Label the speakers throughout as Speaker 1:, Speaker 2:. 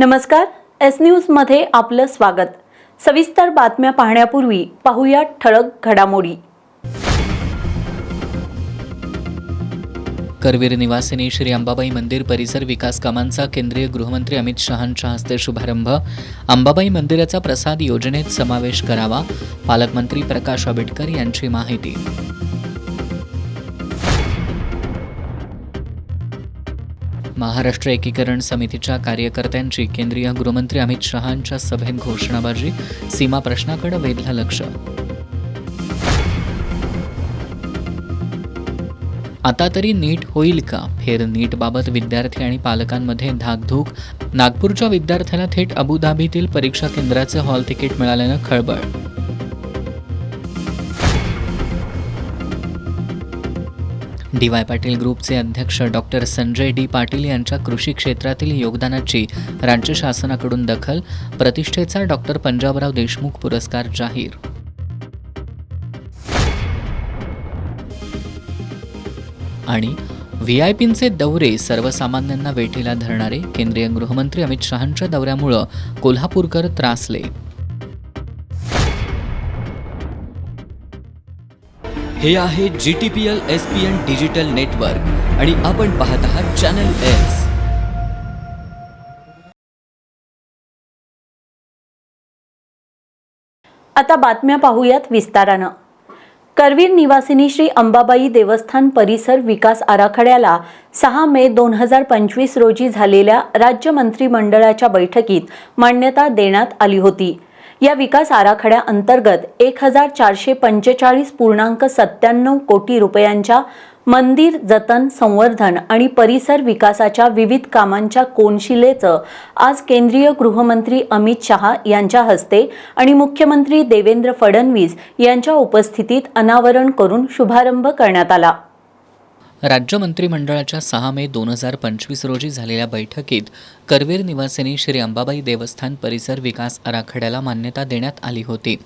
Speaker 1: नमस्कार, S news मध्ये आपलं स्वागत। सविस्तर बातम्या पाहण्यापूर्वी पाहूया ठळक घडामोडी।
Speaker 2: करवीर निवासिनी श्री अंबाबाई मंदिर परिसर विकास कामांचा केंद्रीय गृहमंत्री अमित शहांच्या हस्ते शुभारंभ। अंबाबाई मंदिराचा प्रसाद योजनेत समावेश करावा, पालकमंत्री प्रकाश आंबेडकर यांची माहिती। महाराष्ट्र एकीकरण समितीच्या कार्यकर्त्यांची केंद्रीय गृहमंत्री अमित शहांच्या सभेत घोषणाबाजी, सीमा प्रश्नाकडे वेधलं लक्ष। आता तरी नीट होईल का? फेर नीटबाबत विद्यार्थी आणि पालकांमध्ये धाकधूक। नागपूरच्या विद्यार्थ्याला थेट अबुधाबीतील परीक्षा केंद्राचे हॉल तिकीट मिळाल्यानं खळबळ। डी.वाय. पाटील ग्रुपचे अध्यक्ष डॉक्टर संजय डी. पाटील यांच्या कृषी क्षेत्रातील योगदानाची राज्य शासनाकडून दखल, प्रतिष्ठेचा डॉक्टर पंजाबराव देशमुख पुरस्कार जाहीर। आणि व्हीआयपींचे दौरे सर्वसामान्यांना वेठीला धरणारे, केंद्रीय गृहमंत्री अमित शहांच्या दौऱ्यामुळे कोल्हापूरकर त्रासले।
Speaker 3: हे आहे GTPL SPN डिजिटल नेटवर्क आणि आपण पाहत आहात चॅनल एस।
Speaker 1: आता बातम्या पाहूयात विस्तारानं। करवीर निवासिनी श्री अंबाबाई देवस्थान परिसर विकास आराखड्याला 6 मे 2025 रोजी झालेल्या राज्य मंत्रिमंडळाच्या बैठकीत मान्यता देण्यात आली होती। या विकास आराखड्या अंतर्गत 1445.97 कोटी रुपयांच्या मंदिर जतन, संवर्धन आणि परिसर विकासाच्या विविध कामांच्या कोनशिलेचं आज केंद्रीय गृहमंत्री अमित शहा यांच्या हस्ते आणि मुख्यमंत्री देवेंद्र फडणवीस यांच्या उपस्थितीत अनावरण करून शुभारंभ करण्यात आला।
Speaker 2: राज्य मंत्रिमंडळाच्या 6 मे 2025 रोजी झालेल्या बैठकीत करवीर निवासिनी श्री अंबाबाई देवस्थान परिसर विकास आराखड्याला मान्यता देण्यात आली होती।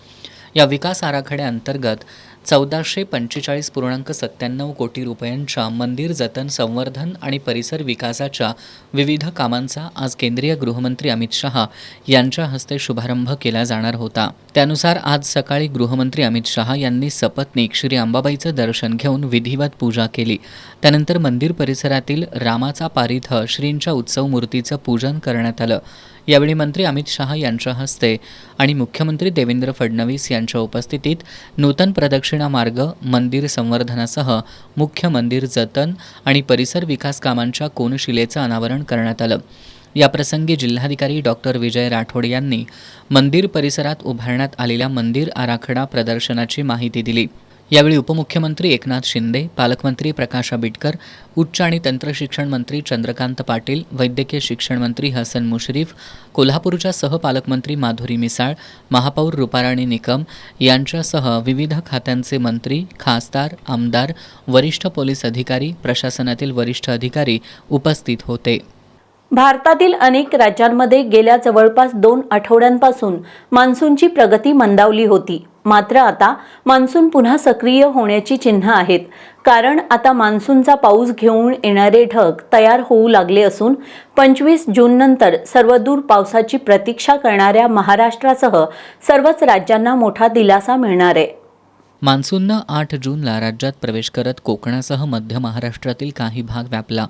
Speaker 2: या विकास आराखड्याअंतर्गत 1445.97 कोटी रुपयांच्या मंदिर जतन, संवर्धन आणि परिसर विकासाच्या विविध कामांचा आज केंद्रीय गृहमंत्री अमित शहा यांच्या हस्ते शुभारंभ केला जाणार होता। त्यानुसार आज सकाळी गृहमंत्री अमित शहा यांनी सपत्नीक श्री अंबाबाईचं दर्शन घेऊन विधिवत पूजा केली। त्यानंतर मंदिर परिसरातील रामाचा पारिथ श्रींच्या उत्सव मूर्तीचं पूजन करण्यात आलं। यावेळी मंत्री अमित शहा यांच्या हस्ते आणि मुख्यमंत्री देवेंद्र फडणवीस यांच्या उपस्थितीत नूतन प्रदक्षिणा मार्ग, मंदिर संवर्धनासह मुख्य मंदिर जतन आणि परिसर विकास कामांच्या कोनशिलेचं अनावरण करण्यात आलं। याप्रसंगी जिल्हाधिकारी डॉक्टर विजय राठोड यांनी मंदिर परिसरात उभारण्यात आलेल्या मंदिर आराखडा प्रदर्शनाची माहिती दिली। यावेळी उपमुख्यमंत्री एकनाथ शिंदे, पालकमंत्री प्रकाश आंबेडकर, उच्च आणि तंत्रशिक्षण मंत्री चंद्रकांत पाटील, वैद्यकीय शिक्षण मंत्री हसन मुश्रीफ, कोल्हापूरच्या सहपालकमंत्री माधुरी मिसाळ, महापौर रूपाराणी निकम यांच्यासह विविध खात्यांचे मंत्री, खासदार, आमदार, वरिष्ठ पोलीस अधिकारी, प्रशासनातील वरिष्ठ अधिकारी उपस्थित होते।
Speaker 1: भारतातील अनेक राज्यांमध्ये गेल्या जवळपास 2 आठवड्यांपासून मान्सूनची प्रगती मंदावली होती। मात्र आता मान्सून पुन्हा सक्रिय होण्याची चिन्ह आहेत, कारण आता मान्सूनचा पाऊस घेऊन येणारे ढग तयार होऊ लागले असून 25 जूननंतर सर्वदूर पावसाची प्रतीक्षा करणाऱ्या महाराष्ट्रासह सर्वच राज्यांना मोठा दिलासा मिळणार आहे।
Speaker 2: मान्सूननं 8 जूनला राज्यात प्रवेश करत कोकणासह मध्य महाराष्ट्रातील काही भाग व्यापला।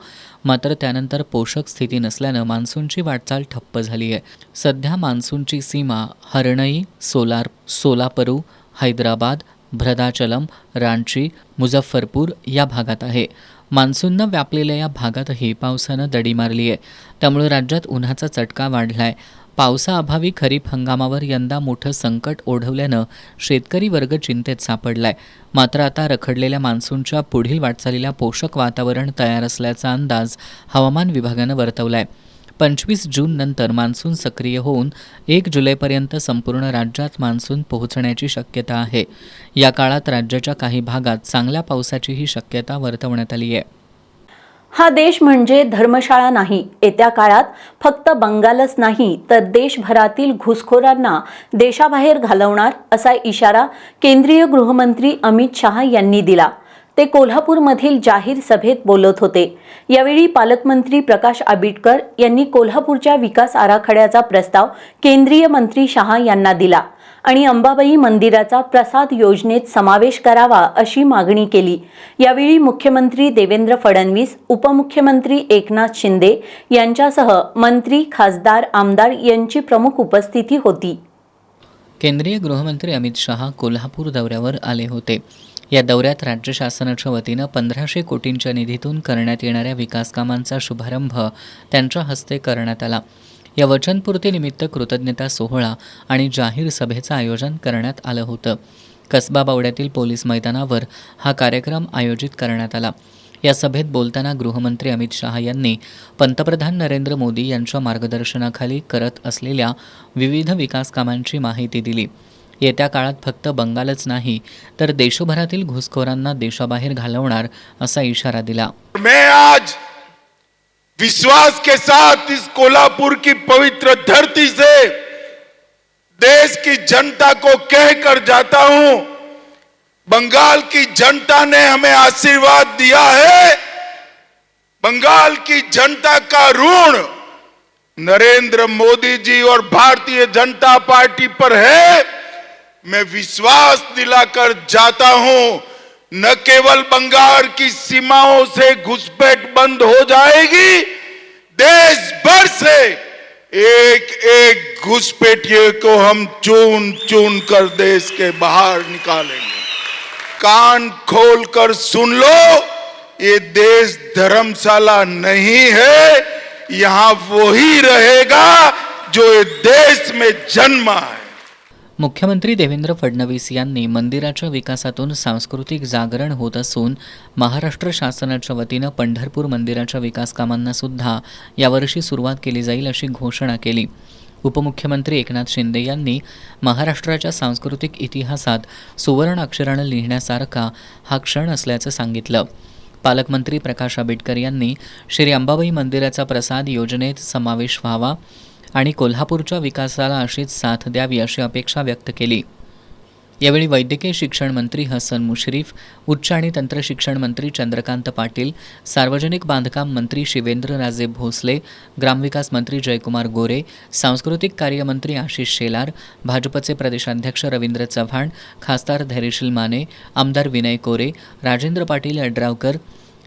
Speaker 2: मात्र त्यानंतर पोषक स्थिती नसल्यानं मान्सूनची वाटचाल ठप्प झाली आहे। सध्या मान्सूनची सीमा हरणई, सोलापूर, हैदराबाद, भद्राचलम, रांची, मुझफ्फरपूर या भागात आहे। मान्सूननं व्यापलेल्या या भागातही पावसानं दडी मारली आहे। त्यामुळे राज्यात उन्हाचा चटका वाढलाय। पावसाअभावी खरीप हंगामावर यंदा मोठं संकट ओढवल्यानं शेतकरी वर्ग चिंतेत सापडलाय। मात्र आता रखडलेल्या मान्सूनच्या पुढील वाटचालीला पोषक वातावरण तयार असल्याचा अंदाज हवामान विभागानं वर्तवलाय। 25 जूननंतर मान्सून सक्रिय होऊन 1 जुलैपर्यंत संपूर्ण राज्यात मान्सून पोहोचण्याची शक्यता आहे। या काळात राज्याच्या काही भागात चांगल्या पावसाचीही शक्यता वर्तवण्यात आली आहे।
Speaker 1: हा देश म्हणजे धर्मशाळा नाही। येत्या काळात फक्त बंगालच नाही तर देशभरातील घुसखोरांना देशाबाहेर घालवणार असा इशारा केंद्रीय गृहमंत्री अमित शहा यांनी दिला। ते कोल्हापूरमधील जाहीर सभेत बोलत होते. यावेळी पालकमंत्री प्रकाश आंबेडकर यांनी कोल्हापूरच्या विकास आराखड्याचा प्रस्ताव केंद्रीय मंत्री शहा यांना दिला आणि अंबाबाई मंदिराचा प्रसाद योजनेत समावेश करावा अशी मागणी केली. यावेळी मुख्यमंत्री देवेंद्र फडणवीस, उपमुख्यमंत्री एकनाथ शिंदे यांच्यासह मंत्री, खासदार, आमदार यांची प्रमुख उपस्थिती होती.
Speaker 2: केंद्रीय गृहमंत्री अमित शहा कोल्हापूर दौऱ्यावर आले होते. या दौऱ्यात राज्य शासनाच्या वतीनं 1500 कोटींच्या निधीतून करण्यात येणाऱ्या विकासकामांचा शुभारंभ त्यांच्या हस्ते करण्यात आला. या वचनपूर्तीनिमित्त कृतज्ञता सोहळा आणि जाहीर सभेचं आयोजन करण्यात आलं होतं. कसबा बावड्यातील पोलीस मैदानावर हा कार्यक्रम आयोजित करण्यात आला. या सभेत बोलताना गृहमंत्री अमित शहा यांनी पंतप्रधान नरेंद्र मोदी यांच्या मार्गदर्शनाखाली करत असलेल्या विविध विकास कामांची माहिती दिली. येत्या काळात फक्त बंगालच नाही तर देशभरातील घुसखोरांना देशाबाहेर घालवणार असा इशारा दिला.
Speaker 4: मैं आज विश्वास के साथ इस कोल्हापुर की पवित्र धरती से देश की जनता को कहकर जाता हूं, बंगाल की जनता ने हमें आशीर्वाद दिया है. बंगाल की जनता का ऋण नरेंद्र मोदी जी और भारतीय जनता पार्टी पर है. मैं विश्वास दिलाकर जाता हूं, न केवल बंगाल की सीमाओं से घुसपैठ बंद हो जाएगी, देश भर से एक एक घुसपैठिए को हम चुन चुन कर देश के बाहर निकालेंगे. कान खोल कर सुन लो, ये देश धर्मशाला नहीं है. यहां वही रहेगा जो ये देश में जन्मा है.
Speaker 2: मुख्यमंत्री देवेंद्र फडणवीस यांनी मंदिराच्या विकासातून सांस्कृतिक जागरण होत असून महाराष्ट्र शासनाच्या वतीनं पंढरपूर मंदिराच्या विकास कामांना सुद्धा यावर्षी सुरुवात केली जाईल अशी घोषणा केली. उपमुख्यमंत्री एकनाथ शिंदे यांनी महाराष्ट्राच्या सांस्कृतिक इतिहासात सुवर्ण अक्षरानं लिहिण्यासारखा हा क्षण असल्याचं सांगितलं. पालकमंत्री प्रकाश आंबेडकर यांनी श्री अंबाबाई मंदिराचा प्रसाद योजनेत समावेश व्हावा आणि कोल्हापूरच्या विकासाला अशीच साथ द्यावी अशी अपेक्षा व्यक्त केली. यावेळी वैद्यकीय शिक्षण मंत्री हसन मुश्रीफ, उच्च आणि तंत्र शिक्षण मंत्री चंद्रकांत पाटील, सार्वजनिक बांधकाम मंत्री शिवेंद्रराजे भोसले, ग्रामविकास मंत्री जयकुमार गोरे, सांस्कृतिक कार्य मंत्री आशिष शेलार, भाजपचे प्रदेशाध्यक्ष रवींद्र चव्हाण, खासदार धैर्यशील माने, आमदार विनय कोरे, राजेंद्र पाटील यड्रावकर,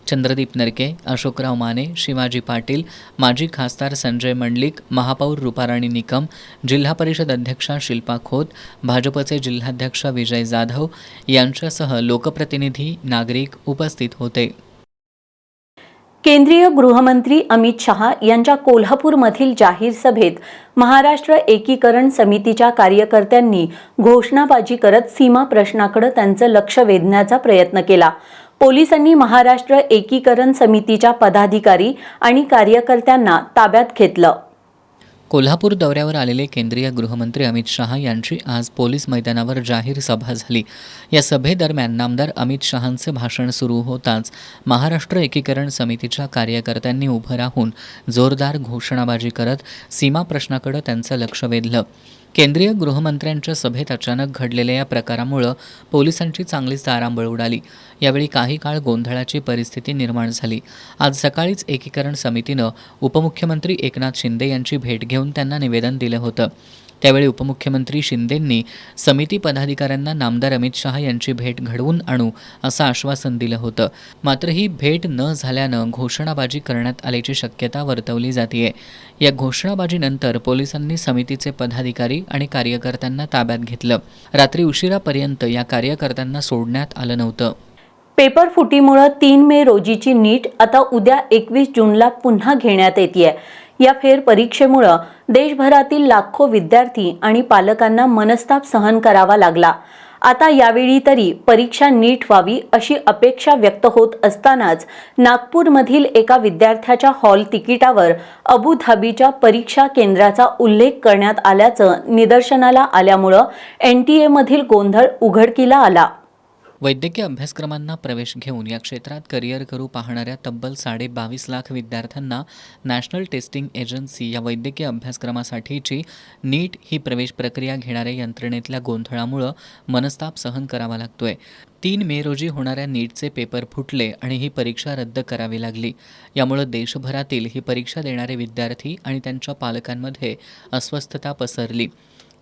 Speaker 2: चंद्रदीप नरके, अशोकराव माने, शिवाजी पाटील, माजी खासदार संजय मंडलिक, महापौर रूपाराणी निकम, जिल्हा परिषद अध्यक्षा शिल्पा खोत, भाजपचे जिल्हाध्यक्ष विजय जाधव यांच्यासह लोकप्रतिनिधी, नागरिक उपस्थित होते.
Speaker 1: केंद्रीय गृहमंत्री अमित शहा यांच्या कोल्हापूरमधील जाहीर सभेत महाराष्ट्र एकीकरण समितीच्या कार्यकर्त्यांनी घोषणाबाजी करत सीमा प्रश्नाकडे त्यांचं लक्ष वेधण्याचा प्रयत्न केला. पोलिसांनी महाराष्ट्र एकीकरण समितीच्या पदाधिकारी आणि कार्यकर्त्यांना ताब्यात घेतलं.
Speaker 2: कोल्हापूर दौऱ्यावर आलेले केंद्रीय गृहमंत्री अमित शहा यांची आज पोलीस मैदानावर जाहीर सभा झाली. या सभेदरम्यान नामदार अमित शहांचे भाषण सुरू होताच महाराष्ट्र एकीकरण समितीच्या कार्यकर्त्यांनी उभं राहून जोरदार घोषणाबाजी करत सीमा प्रश्नाकडे त्यांचं लक्ष वेधलं. केंद्रीय गृहमंत्र्यांच्या सभेत अचानक घडलेल्या या प्रकारामुळं पोलिसांची चांगलीच तारांबळ उडाली. यावेळी काही काळ गोंधळाची परिस्थिती निर्माण झाली. आज सकाळीच एकीकरण समितीनं उपमुख्यमंत्री एकनाथ शिंदे यांची भेट घेऊन त्यांना निवेदन दिलं होतं. त्यावेळी उपमुख्यमंत्री शिंदेंनी समिती पदाधिकाऱ्यांना नामदार अमित शहा यांची भेट घडवून आणू असं आश्वासन दिलं होतं. मात्र ही भेट न झाल्यानं घोषणाबाजी करण्यात आल्याची शक्यता वर्तवली जातेय. या घोषणाबाजीनंतर पोलिसांनी समितीचे पदाधिकारी आणि कार्यकर्त्यांना ताब्यात घेतलं. रात्री उशिरापर्यंत या कार्यकर्त्यांना सोडण्यात आलं नव्हतं.
Speaker 1: पेपर फुटीमुळे 3 मे रोजीची नीट आता उद्या 21 जूनला पुन्हा घेण्यात येतेय. या फेरपरीक्षेमुळे देशभरातील लाखो विद्यार्थी आणि पालकांना मनस्ताप सहन करावा लागला. आता यावेळी तरी परीक्षा नीट व्हावी अशी अपेक्षा व्यक्त होत असतानाच नागपूरमधील एका विद्यार्थ्याच्या हॉल तिकिटावर अबुधाबीच्या परीक्षा केंद्राचा उल्लेख करण्यात आल्याचं निदर्शनाला आल्यामुळे NTA मधील गोंधळ उघडकीला आला.
Speaker 2: वैद्यकीय अभ्यासक्रमांना प्रवेश घेऊन या क्षेत्रात करिअर करू पाहणाऱ्या तब्बल 22.5 लाख विद्यार्थ्यांना नॅशनल टेस्टिंग एजन्सी या वैद्यकीय अभ्यासक्रमासाठीची नीट ही प्रवेश प्रक्रिया घेणाऱ्या यंत्रणेतल्या गोंधळामुळं मनस्ताप सहन करावा लागतोय. 3 मे रोजी होणाऱ्या नीटचे पेपर फुटले आणि ही परीक्षा रद्द करावी लागली. यामुळं देशभरातील ही परीक्षा देणारे विद्यार्थी आणि त्यांच्या पालकांमध्ये अस्वस्थता पसरली.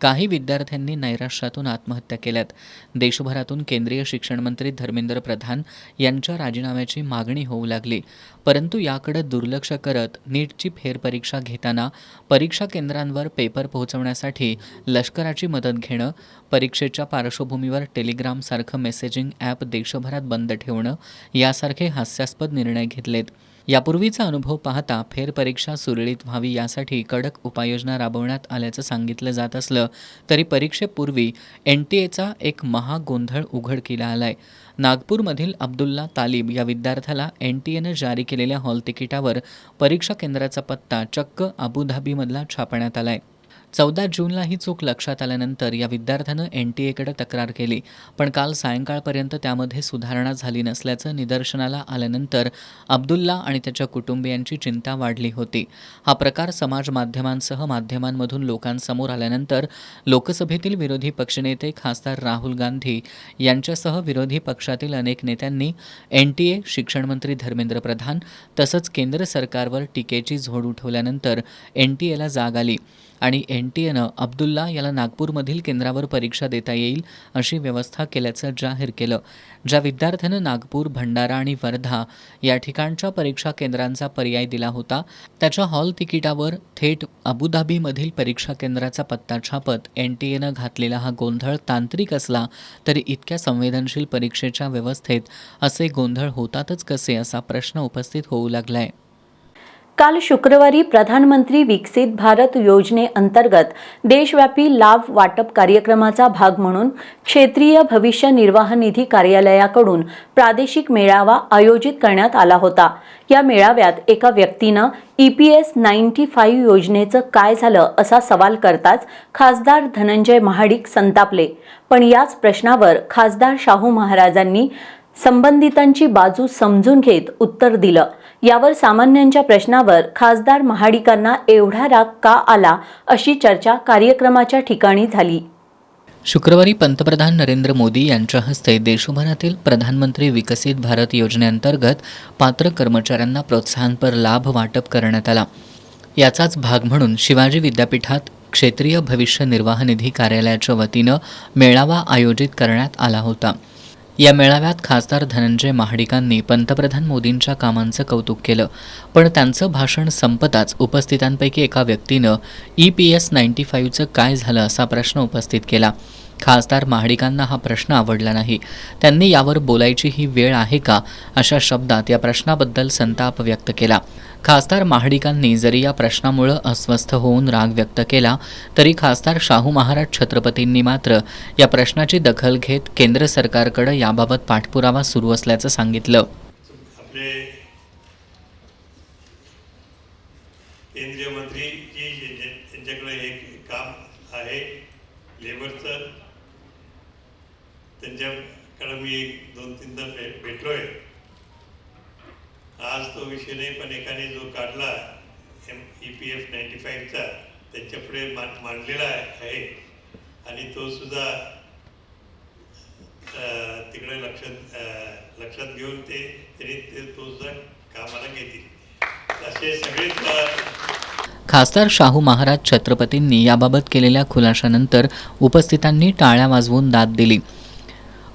Speaker 2: काही विद्यार्थ्यांनी नैराश्यातून आत्महत्या केल्यात. देशभरातून केंद्रीय शिक्षण मंत्री धर्मेंद्र प्रधान यांच्या राजीनाम्याची मागणी होऊ लागली. परंतु याकडे दुर्लक्ष करत नीटची फेरपरीक्षा घेताना परीक्षा केंद्रांवर पेपर पोहोचवण्यासाठी लष्कराची मदत घेणं, परीक्षेच्या पार्श्वभूमीवर टेलिग्रामसारखं मेसेजिंग ॲप देशभरात बंद ठेवणं यासारखे हास्यास्पद निर्णय घेतलेत. यापूर्वीचा अनुभव पाहता फेरपरीक्षा सुरळीत व्हावी यासाठी कडक उपाययोजना राबवण्यात आल्याचं सांगितलं जात असलं तरी परीक्षेपूर्वी NTA एक महागोंधळ उघडकीला आलाय. नागपूरमधील अब्दुल्ला तालिब या विद्यार्थ्याला NTAनं जारी केलेल्या हॉल तिकिटावर परीक्षा केंद्राचा पत्ता चक्क अबुधाबीमधला छापण्यात आलाय. 14 जूनला ही चूक लक्षात आल्यानंतर या विद्यार्थ्यानं NTAकडे तक्रार केली, पण काल सायंकाळपर्यंत त्यामध्ये सुधारणा झाली नसल्याचं निदर्शनाला आल्यानंतर अब्दुल्ला आणि त्याच्या कुटुंबियांची चिंता वाढली होती. हा प्रकार समाज माध्यमांसह माध्यमांमधून लोकांसमोर आल्यानंतर लोकसभेतील विरोधी पक्षनेते खासदार राहुल गांधी यांच्यासह विरोधी पक्षातील अनेक नेत्यांनी NTA, शिक्षणमंत्री धर्मेंद्र प्रधान तसंच केंद्र सरकारवर टीकेची झोड उठवल्यानंतर NTAला जाग आली आणि NTAनं अब्दुल्ला याला नागपूरमधील केंद्रावर परीक्षा देता येईल अशी व्यवस्था केल्याचं जाहीर केलं. ज्या विद्यार्थ्यानं नागपूर, भंडारा आणि वर्धा या ठिकाणच्या परीक्षा केंद्रांचा पर्याय दिला होता त्याच्या हॉल तिकिटावर थेट अबुधाबीमधील परीक्षा केंद्राचा पत्ता छापत NTAनं घातलेला हा गोंधळ तांत्रिक असला तरी इतक्या संवेदनशील परीक्षेच्या व्यवस्थेत असे गोंधळ होतातच कसे असा प्रश्न उपस्थित होऊ लागलाय.
Speaker 1: काल शुक्रवारी प्रधानमंत्री विकसित भारत योजनेअंतर्गत देशव्यापी लाभ वाटप कार्यक्रमाचा भाग म्हणून क्षेत्रीय भविष्य निर्वाह निधी कार्यालयाकडून प्रादेशिक मेळावा आयोजित करण्यात आला होता. या मेळाव्यात एका व्यक्तीनं EPS 95 योजनेचं काय झालं असा सवाल करताच खासदार धनंजय महाडिक संतापले. पण याच प्रश्नावर खासदार शाहू महाराजांनी संबंधितांची बाजू समजून घेत उत्तर दिलं. यावर सामान्यांच्या प्रश्नावर खासदार महाडिकांना एवढा राग का आला अशी चर्चा कार्यक्रमाच्या ठिकाणी झाली.
Speaker 2: शुक्रवारी पंतप्रधान नरेंद्र मोदी यांच्या हस्ते देशभरातील प्रधानमंत्री विकसित भारत योजनेअंतर्गत पात्र कर्मचाऱ्यांना प्रोत्साहनपर लाभ वाटप करण्यात आला. याचाच भाग म्हणून शिवाजी विद्यापीठात क्षेत्रीय भविष्य निर्वाह निधी कार्यालयाच्या वतीनं मेळावा आयोजित करण्यात आला होता. या मेळाव्यात खासदार धनंजय महाडिकांनी पंतप्रधान मोदींच्या कामांचं कौतुक केलं, पण त्यांचं भाषण संपताच उपस्थितांपैकी एका व्यक्तीनं EPS 95चं काय झालं असा प्रश्न उपस्थित केला. खासदार महाडिकांना हा प्रश्न आवडला नाही. त्यांनी यावर बोलायची ही वेळ आहे का अशा शब्दात या प्रश्नाबद्दल संताप व्यक्त केला. खासदार महाडिकांनी जरी या प्रश्नामुळं अस्वस्थ होऊन राग व्यक्त केला तरी खासदार शाहू महाराज छत्रपतींनी मात्र या प्रश्नाची दखल घेत केंद्र सरकारकडे याबाबत पाठपुरावा सुरू असल्याचं सांगितलं.
Speaker 5: आपले केंद्रीय मंत्री त्यांच्याकडे एक काम आहे लेबरचं, त्यांच्याकडे मी 2-3दा भेटलोय. आज तो विषय नाही, पण एकाने जो काढला EPF 95चा त्यांच्यापुढे मांडलेला आहे आणि तो सुद्धा तिकडे लक्षात घेऊन तो सुद्धा कामाला घेतील. असे सगळेच
Speaker 2: खासदार शाहू महाराज छत्रपतींनी याबाबत केलेल्या खुलाशानंतर उपस्थितांनी टाळ्या वाजवून दाद दिली.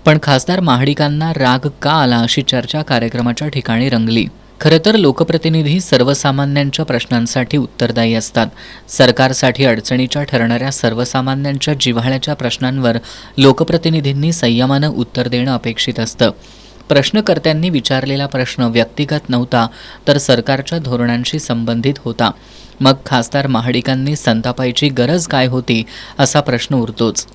Speaker 2: पण खासदार महाडिकांना राग का आला अशी चर्चा कार्यक्रमाच्या ठिकाणी रंगली. खरं तर लोकप्रतिनिधी सर्वसामान्यांच्या प्रश्नांसाठी उत्तरदायी असतात. सरकारसाठी अडचणीच्या ठरणाऱ्या सर्वसामान्यांच्या जिव्हाळ्याच्या प्रश्नांवर लोकप्रतिनिधींनी संयमानं उत्तर देणं अपेक्षित असतं. प्रश्नकर्त्यांनी विचारलेला प्रश्न व्यक्तिगत नव्हता तर सरकारच्या धोरणांशी संबंधित होता. मग खासदार महाडिकांनी संतापायची गरज काय होती असा प्रश्न उरतोच.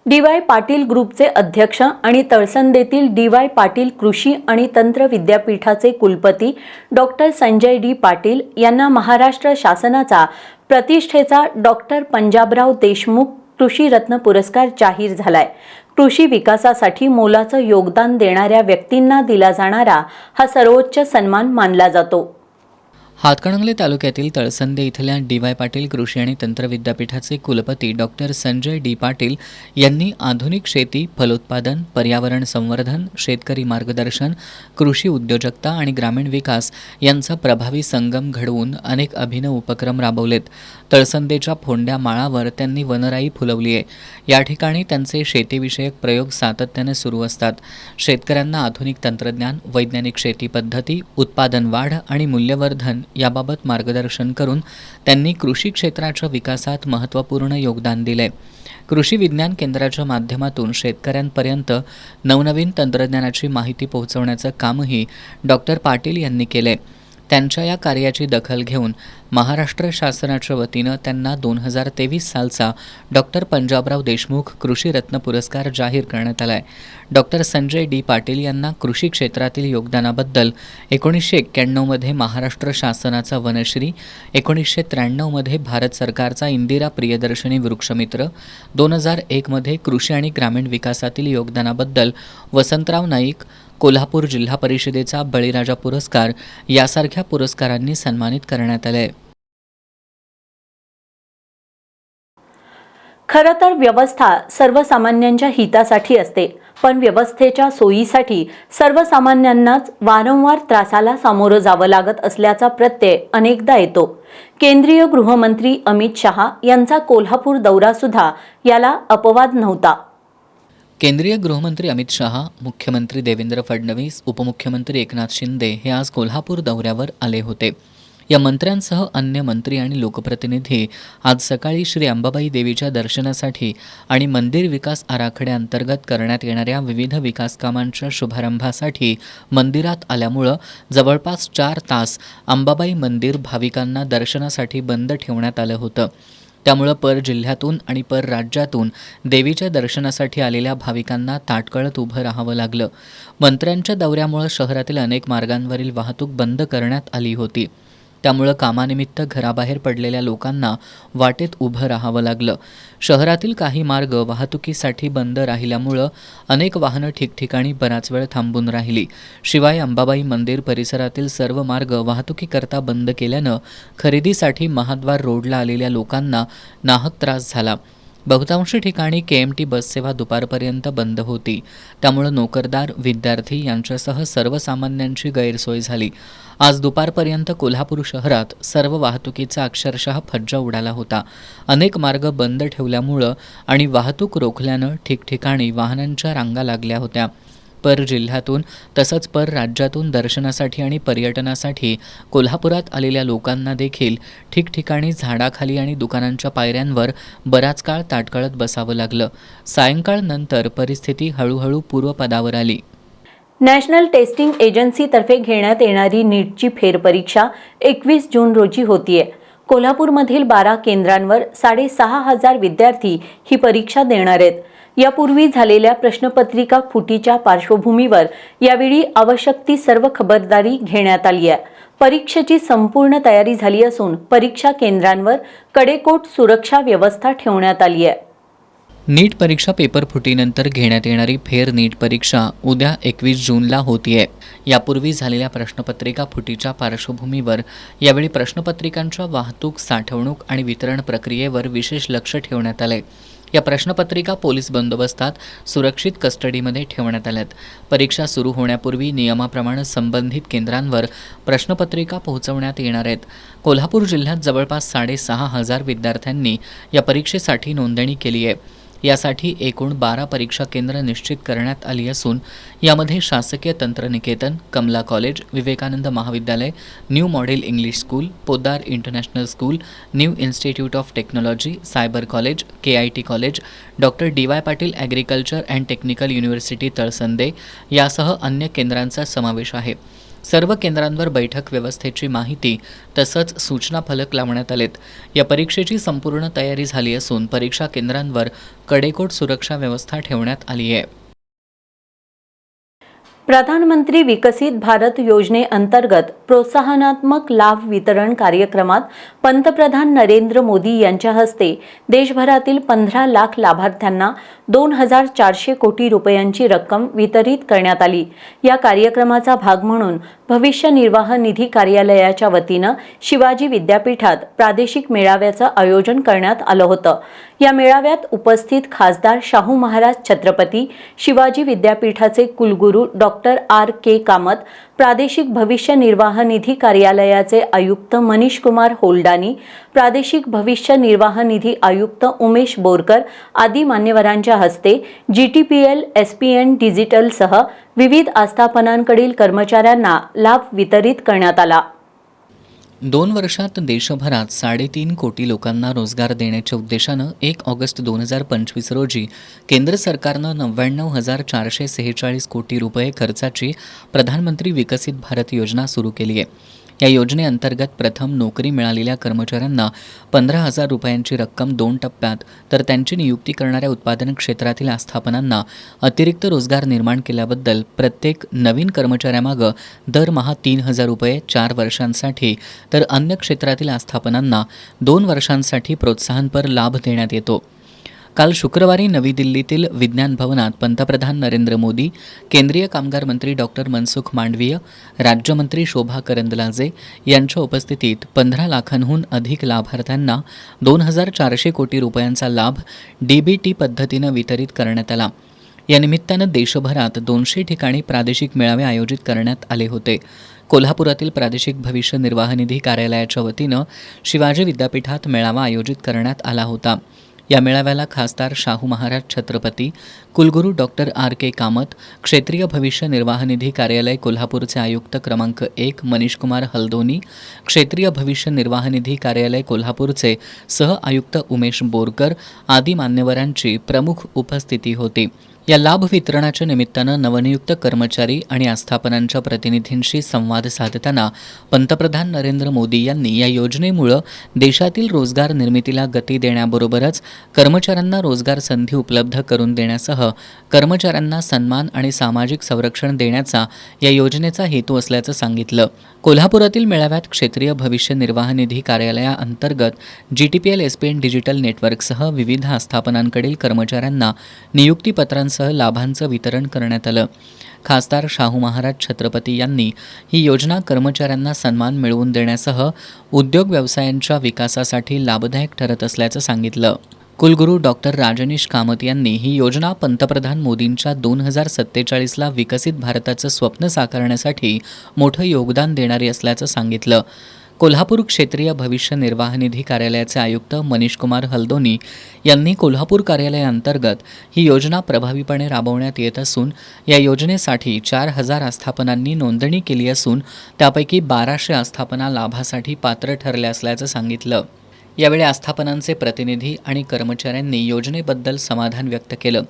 Speaker 1: DY पाटील ग्रुपचे अध्यक्ष आणि तळसंदेतील DY पाटील कृषी आणि तंत्र विद्यापीठाचे कुलपती डॉक्टर संजय D. पाटील यांना महाराष्ट्र शासनाचा प्रतिष्ठेचा डॉक्टर पंजाबराव देशमुख कृषी रत्न पुरस्कार जाहीर झालाय. कृषी विकासासाठी मोलाचं योगदान देणाऱ्या व्यक्तींना दिला जाणारा हा सर्वोच्च सन्मान मानला जातो.
Speaker 2: हातकणंगले तालुक्यातील तळसंदे इथल्या डी.वाय. पाटील कृषी आणि तंत्र विद्यापीठाचे कुलपती डॉक्टर संजय डी. पाटील यांनी आधुनिक शेती, फलोत्पादन, पर्यावरण संवर्धन, शेतकरी मार्गदर्शन, कृषी उद्योजकता आणि ग्रामीण विकास यांचा प्रभावी संगम घडवून अनेक अभिनव उपक्रम राबवलेत. तळसंदेच्या फोंड्या माळावर त्यांनी वनराई फुलवली आहे. या ठिकाणी त्यांचे शेतीविषयक प्रयोग सातत्याने सुरू असतात. शेतकऱ्यांना आधुनिक तंत्रज्ञान, वैज्ञानिक शेती पद्धती, उत्पादन वाढ आणि मूल्यवर्धन याबाबत मार्गदर्शन करून त्यांनी कृषी क्षेत्राच्या विकासात महत्त्वपूर्ण योगदान दिले. कृषी विज्ञान केंद्राच्या माध्यमातून शेतकऱ्यांपर्यंत नवनवीन तंत्रज्ञानाची माहिती पोहोचवण्याचं कामही डॉक्टर पाटील यांनी केले. त्यांच्या या कार्याची दखल घेऊन महाराष्ट्र शासनाच्या वतीनं त्यांना 2023 सालचा डॉक्टर पंजाबराव देशमुख कृषी रत्न पुरस्कार जाहीर करण्यात आला आहे. Doctor Sanjay D. पाटील यांना कृषी क्षेत्रातील योगदानाबद्दल 1991मध्ये महाराष्ट्र शासनाचा वनश्री, 1993मध्ये भारत सरकारचा इंदिरा प्रियदर्शनी वृक्षमित्र, 2001मध्ये कृषी आणि ग्रामीण विकासातील योगदानाबद्दल वसंतराव नाईक, कोल्हापूर जिल्हा परिषदेचा बळीराजा पुरस्कार यासारख्या पुरस्कारांनी सन्मानित करण्यात आले.
Speaker 1: खरं तर व्यवस्था सर्वसामान्यांच्या हितासाठी असते, पण व्यवस्थेच्या सोयीसाठी सर्वसामान्यांनाच वारंवार त्रासाला सामोरं जावं लागत असल्याचा प्रत्यय अनेकदा येतो. केंद्रीय गृहमंत्री अमित शहा यांचा कोल्हापूर दौरा सुद्धा याला अपवाद नव्हता.
Speaker 2: केंद्रीय गृहमंत्री अमित शहा, मुख्यमंत्री देवेंद्र फडणवीस, उपमुख्यमंत्री एकनाथ शिंदे हे आज कोल्हापूर दौऱ्यावर आले होते. या मंत्र्यांसह अन्य मंत्री आणि लोकप्रतिनिधी आज सकाळी श्री अंबाबाई देवीच्या दर्शनासाठी आणि मंदिर विकास आराखड्याअंतर्गत करण्यात येणाऱ्या विविध विकास कामांच्या शुभारंभासाठी मंदिरात आल्यामुळं जवळपास 4 तास अंबाबाई मंदिर भाविकांना दर्शनासाठी बंद ठेवण्यात आलं होतं. त्यामुळं पर जिल्ह्यातून आणि पर राज्यातून देवीच्या दर्शनासाठी आलेल्या भाविकांना ताटकळत उभं राहावं लागलं. मंत्र्यांच्या दौऱ्यामुळं शहरातील अनेक मार्गांवरील वाहतूक बंद करण्यात आली होती. त्यामुळं कामानिमित्त घराबाहेर पडलेल्या लोकांना वाटेत उभं राहावं लागलं. शहरातील काही मार्ग वाहतुकीसाठी बंद राहिल्यामुळं अनेक वाहनं ठिकठिकाणी बराच वेळ थांबून राहिली. शिवाय अंबाबाई मंदिर परिसरातील सर्व मार्ग वाहतुकीकरता बंद केल्यानं खरेदीसाठी महाद्वार रोडला आलेल्या लोकांना नाहक त्रास झाला. बहुतांश ठिकाणी KMT बससेवा दुपारपर्यंत बंद होती. त्यामुळे नोकरदार, विद्यार्थी यांच्यासह सर्वसामान्यांची गैरसोय झाली. आज दुपारपर्यंत कोल्हापूर शहरात सर्व वाहतुकीचा अक्षरशः फज्जा उडाला होता. अनेक मार्ग बंद ठेवल्यामुळं आणि वाहतूक रोखल्यानं ठिकठिकाणी वाहनांच्या रांगा लागल्या होत्या. पर जिल्ह्यातून तसंच पर राज्यातून दर्शनासाठी आणि पर्यटनासाठी कोल्हापुरात आलेल्या लोकांना देखील ठिकठिकाणी झाडाखाली आणि दुकानांच्या पायऱ्यांवर बराच काळ ताटकळत बसावं लागलं. सायंकाळनंतर परिस्थिती हळूहळू पूर्वपदावर आली.
Speaker 1: नॅशनल टेस्टिंग एजन्सीतर्फे घेण्यात येणारी नीटची फेरपरीक्षा 21 जून रोजी होतीये. कोल्हापूरमधील 12 केंद्रांवर 6,500 विद्यार्थी ही परीक्षा देणार आहेत. यापूर्वी झालेल्या प्रश्नपत्रिका फुटीच्या पार्श्वभूमीवर यावेळी आवश्यक ती सर्व खबरदारी घेण्यात आली आहे. परीक्षेची संपूर्ण तयारी झाली असून परीक्षा केंद्रांवर कडेकोट सुरक्षा व्यवस्था ठेवण्यात आली आहे.
Speaker 2: नीट परीक्षा पेपर फुटीनंतर घेण्यात येणारी फेर नीट परीक्षा उद्या 21 जूनला होतीये. यापूर्वी झालेल्या प्रश्नपत्रिका फुटीच्या पार्श्वभूमीवर यावेळी प्रश्नपत्रिकांच्या वाहतूक, साठवणूक आणि वितरण प्रक्रियेवर विशेष लक्ष ठेवण्यात आले. या प्रश्नपत्रिका पोलीस बंदोबस्तात सुरक्षित कस्टडीमध्ये ठेवण्यात आल्यात. परीक्षा सुरू होण्यापूर्वी नियमाप्रमाणे संबंधित केंद्रांवर प्रश्नपत्रिका पोहोचवण्यात येणार आहेत. कोल्हापूर जिल्ह्यात जवळपास 6,500 विद्यार्थ्यांनी या परीक्षेसाठी नोंदणी केली आहे. यासाठी एकूण 12 परीक्षा केंद्र निश्चित करण्यात आली असून यामध्ये शासकीय तंत्रनिकेतन, कमला कॉलेज, विवेकानंद महाविद्यालय, new model English school, Poddar international school, new institute of technology, cyber college, KIT college, doctor DY Patil agriculture and technical university Talsande यासह अन्य केंद्रांचा समावेश आहे. सर्व केंद्रांवर बैठक व्यवस्थेची माहिती तसंच सूचना फलक लावण्यात आलेत. या परीक्षेची संपूर्ण तयारी झाली असून परीक्षा केंद्रांवर कडेकोट सुरक्षा व्यवस्था ठेवण्यात आली आहे.
Speaker 1: प्रधानमंत्री विकसित भारत योजनेअंतर्गत प्रोत्साहनात्मक लाभ वितरण कार्यक्रमात पंतप्रधान नरेंद्र मोदी यांच्या हस्ते देशभरातील 15 लाख लाभार्थ्यांना 2,400 कोटी रुपयांची रक्कम वितरित करण्यात आली. या कार्यक्रमाचा भाग म्हणून भविष्य निर्वाह निधी कार्यालयाच्या वतीनं शिवाजी विद्यापीठात प्रादेशिक मेळाव्याचं आयोजन करण्यात आलं होतं. या मेळाव्यात उपस्थित खासदार शाहू महाराज छत्रपती, शिवाजी विद्यापीठाचे कुलगुरू डॉक्टर R.K. कामत, प्रादेशिक भविष्य निर्वाह निधी कार्यालयाचे आयुक्त मनीष कुमार होल्डानी, प्रादेशिक भविष्य निर्वाह निधी आयुक्त उमेश बोरकर आदी मान्यवरांच्या हस्ते GTPL SPN डिजिटलसह विविध आस्थापनांकडील कर्मचाऱ्यांना लाभ वितरित करण्यात आला.
Speaker 2: 2 वर्षात देशभरात 3.5 कोटी लोकांना रोजगार देण्याच्या उद्देशानं 1 ऑगस्ट 2025 रोजी केंद्र सरकारनं 99,446 कोटी रुपये खर्चाची प्रधानमंत्री विकसित भारत योजना सुरू केली आहे. या योजनेअंतर्गत प्रथम नोकरी मिळालेल्या कर्मचाऱ्यांना 15,000 रुपयांची रक्कम 2 टप्प्यात, तर त्यांची नियुक्ती करणाऱ्या उत्पादन क्षेत्रातील आस्थापनांना अतिरिक्त रोजगार निर्माण केल्याबद्दल प्रत्येक नवीन कर्मचाऱ्यामागं दरमहा 3,000 रुपये 4 वर्षांसाठी, तर अन्य क्षेत्रातील आस्थापनांना 2 वर्षांसाठी प्रोत्साहनपर लाभ देण्यात येतो. काल शुक्रवारी नवी दिल्लीतील विज्ञान भवनात पंतप्रधान नरेंद्र मोदी, केंद्रीय कामगार मंत्री डॉक्टर मनसुख मांडवीय, राज्यमंत्री शोभा करंदलाजे यांच्या उपस्थितीत 15 लाखांहून अधिक लाभार्थ्यांना 2,400 कोटी रुपयांचा लाभ DBT पद्धतीनं वितरित करण्यात आला. या निमित्तानं देशभरात 200 ठिकाणी प्रादेशिक मेळावे आयोजित करण्यात आले होते. कोल्हापुरातील प्रादेशिक भविष्य निर्वाह निधी कार्यालयाच्या वतीनं शिवाजी विद्यापीठात मेळावा आयोजित करण्यात आला होता. या मेळाव्याला खासदार शाहू महाराज छत्रपती, कुलगुरू डॉक्टर R.K. कामत, क्षेत्रीय भविष्य निर्वाह निधी कार्यालय कोल्हापूरचे आयुक्त क्रमांक 1 मनीष कुमार हल्दोनी, क्षेत्रीय भविष्य निर्वाह निधी कार्यालय कोल्हापूरचे सह आयुक्त उमेश बोरकर आदी मान्यवरांची प्रमुख उपस्थिती होती. या लाभ वितरणाच्या निमित्तानं नवनियुक्त कर्मचारी आणि आस्थापनांच्या प्रतिनिधींशी संवाद साधताना पंतप्रधान नरेंद्र मोदी यांनी या योजनेमुळं देशातील रोजगार निर्मितीला गती देण्याबरोबरच कर्मचाऱ्यांना रोजगार संधी उपलब्ध करून देण्यासह कर्मचाऱ्यांना सन्मान आणि सामाजिक संरक्षण देण्याचा या योजनेचा हेतू असल्याचं सांगितलं. कोल्हापुरातील मेळाव्यात क्षेत्रीय भविष्य निर्वाह निधी कार्यालयाअंतर्गत GTPL SPN डिजिटल नेटवर्कसह विविध आस्थापनांकडील कर्मचाऱ्यांना नियुक्तीपत्रांसह लाभांचं वितरण करण्यात आलं. खासदार शाहू महाराज छत्रपती यांनी ही योजना कर्मचाऱ्यांना सन्मान मिळवून देण्यासह उद्योग व्यवसायांच्या विकासासाठी लाभदायक ठरत असल्याचं सांगितलं. कुलगुरू डॉक्टर राजनीश कामत यांनी ही योजना पंतप्रधान मोदींच्या 2047ला विकसित भारताचं स्वप्न साकारण्यासाठी मोठं योगदान देणारी असल्याचं सांगितलं. कोल्हापूर क्षेत्रीय भविष्य निर्वाह निधी कार्यालयाचे आयुक्त मनीष कुमार हल्दोनी यांनी कोल्हापूर कार्यालयाअंतर्गत ही योजना प्रभावीपणे राबवण्यात येत असून या योजनेसाठी 4,000 आस्थापनांनी नोंदणी केली असून त्यापैकी 1,200 आस्थापना लाभासाठी पात्र ठरल्या असल्याचं सांगितलं. यावेळी आस्थापनांचे प्रतिनिधी आणि कर्मचाऱ्यांनी योजनेबद्दल समाधान व्यक्त केलं.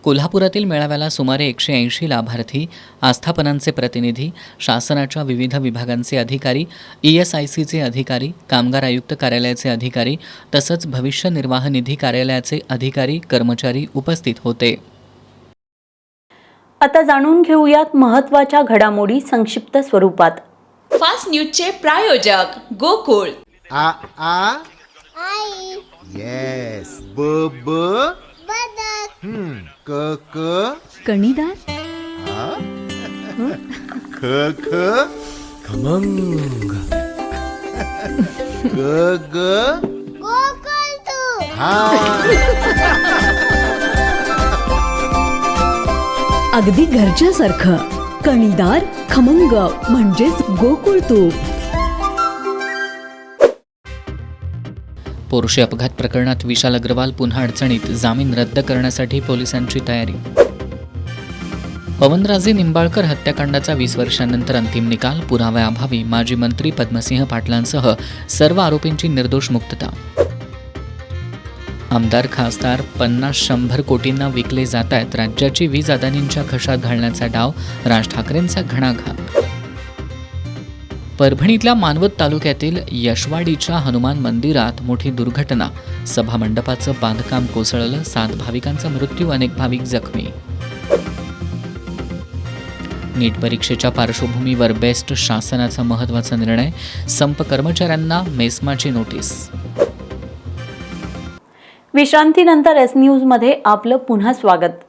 Speaker 2: कोल्हापुरातील मेळाव्याला सुमारे 180 लाभार्थी, आस्थापनांचे प्रतिनिधी, शासनाच्या विविध विभागांचे अधिकारी, ESICचे अधिकारी, कामगार आयुक्त कार्यालयाचे अधिकारी तसंच भविष्य निर्वाह निधी कार्यालयाचे अधिकारी, कर्मचारी उपस्थित होते.
Speaker 1: आता जाणून घेऊयात महत्त्वाच्या घडामोडी संक्षिप्त स्वरूपात.
Speaker 6: फास्ट न्यूजचे प्रायोजक गोकुळ.
Speaker 7: आ आ आई येस ब ब बदक क क
Speaker 6: कणीदार.
Speaker 7: ख ख खमंग ग ग गोकुळ.
Speaker 6: अगदी घरच्यासारखं कणीदार खमंग म्हणजेच गोकुळ तूप.
Speaker 2: पोर्शे अपघात प्रकरणात विशाल अग्रवाल पुन्हा अडचणीत, जामीन रद्द करण्यासाठी पोलिसांची तयारी. पवनराजे निंबाळकर हत्याकांडाचा 20 वर्षांनंतर अंतिम निकाल, पुराव्याअभावी माजी मंत्री पद्मसिंह पाटलांसह सर्व आरोपींची निर्दोष मुक्तता. आमदार खासदार 50-100 कोटींना विकले जात आहेत, राज्याची वीज अदानींच्या खिशात घालण्याचा डाव, राज ठाकरेंचा घणाघात. परभणीतल्या मानवत तालुक्यातील यशवाडीच्या हनुमान मंदिरात मोठी दुर्घटना, सभामंडपाचं बांधकाम कोसळलं, 7 भाविकांचा मृत्यू, अनेक भाविक जखमी. नीट परीक्षेच्या पार्श्वभूमीवर बेस्ट शासनाचा महत्त्वाचा निर्णय, संप कर्मचाऱ्यांना मेस्माची नोटीस.
Speaker 1: विश्रांतीनंतर एस न्यूजमध्ये आपलं पुन्हा स्वागत.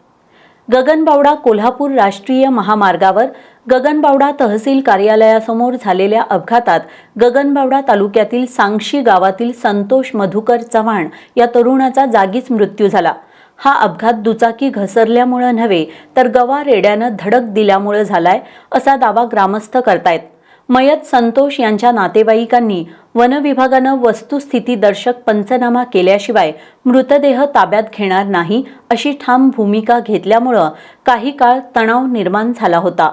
Speaker 1: गगनबावडा कोल्हापूर राष्ट्रीय महामार्गावर गगनबावडा तहसील कार्यालयासमोर झालेल्या अपघातात गगनबावडा तालुक्यातील सांगशी गावातील संतोष मधुकर चव्हाण या तरुणाचा जागीच मृत्यू झाला. हा अपघात दुचाकी घसरल्यामुळे नव्हे तर गवा रेड्यानं धडक दिल्यामुळे झालाय असा दावा ग्रामस्थ करतायत. मयत संतोष यांच्या नातेवाईकांनी वनविभागानं वस्तुस्थितीदर्शक पंचनामा केल्याशिवाय मृतदेह ताब्यात घेणार नाही अशी ठाम भूमिका घेतल्यामुळं काही काळ तणाव निर्माण झाला होता.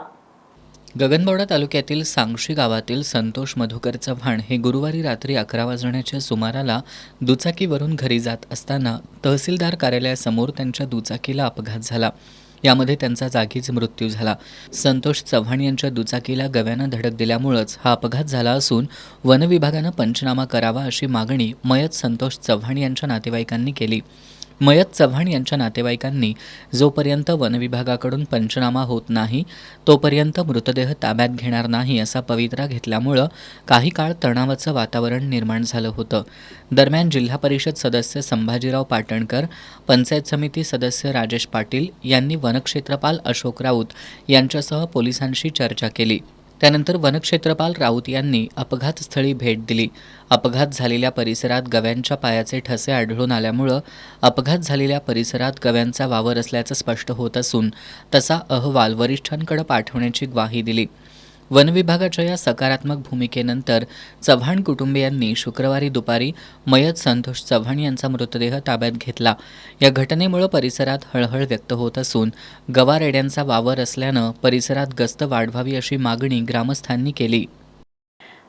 Speaker 2: गगनबावडा तालुक्यातील सांगशी गावातील संतोष मधुकर चव्हाण हे गुरुवारी रात्री 11 वाजण्याच्या सुमाराला दुचाकीवरून घरी जात असताना तहसीलदार कार्यालयासमोर त्यांच्या दुचाकीला अपघात झाला. यामध्ये त्यांचा जागीच मृत्यू झाला. संतोष चव्हाण यांच्या दुचाकीला गव्यानं धडक दिल्यामुळंच हा अपघात झाला असून वनविभागानं पंचनामा करावा अशी मागणी मयत संतोष चव्हाण यांच्या नातेवाईकांनी केली. मयत चव्हाण यांच्या नातेवाईकांनी जोपर्यंत वनविभागाकडून पंचनामा होत नाही तोपर्यंत मृतदेह ताब्यात घेणार नाही असा पवित्रा घेतल्यामुळं काही काळ तणावाचं वातावरण निर्माण झालं होतं. दरम्यान जिल्हा परिषद सदस्य संभाजीराव पाटणकर, पंचायत समिती सदस्य राजेश पाटील यांनी वनक्षेत्रपाल अशोक राऊत यांच्यासह पोलिसांशी चर्चा केली. त्यानंतर वनक्षेत्रपाल राऊत यांनी अपघातस्थळी भेट दिली. अपघात झालेल्या परिसरात गव्यांच्या पायाचे ठसे आढळून आल्यामुळं अपघात झालेल्या परिसरात गव्यांचा वावर असल्याचं स्पष्ट होत असून तसा अहवाल वरिष्ठांकडे पाठवण्याची ग्वाही दिली. वनविभागाच्या या सकारात्मक भूमिकेनंतर चव्हाण कुटुंबियांनी शुक्रवारी दुपारी मयत संतोष चव्हाण यांचा मृतदेह ताब्यात घेतला. या घटनेमुळे परिसरात हळहळ व्यक्त होत असून गवा रेड्यांचा वावर असल्यानं परिसरात गस्त वाढवावी अशी मागणी ग्रामस्थांनी केली.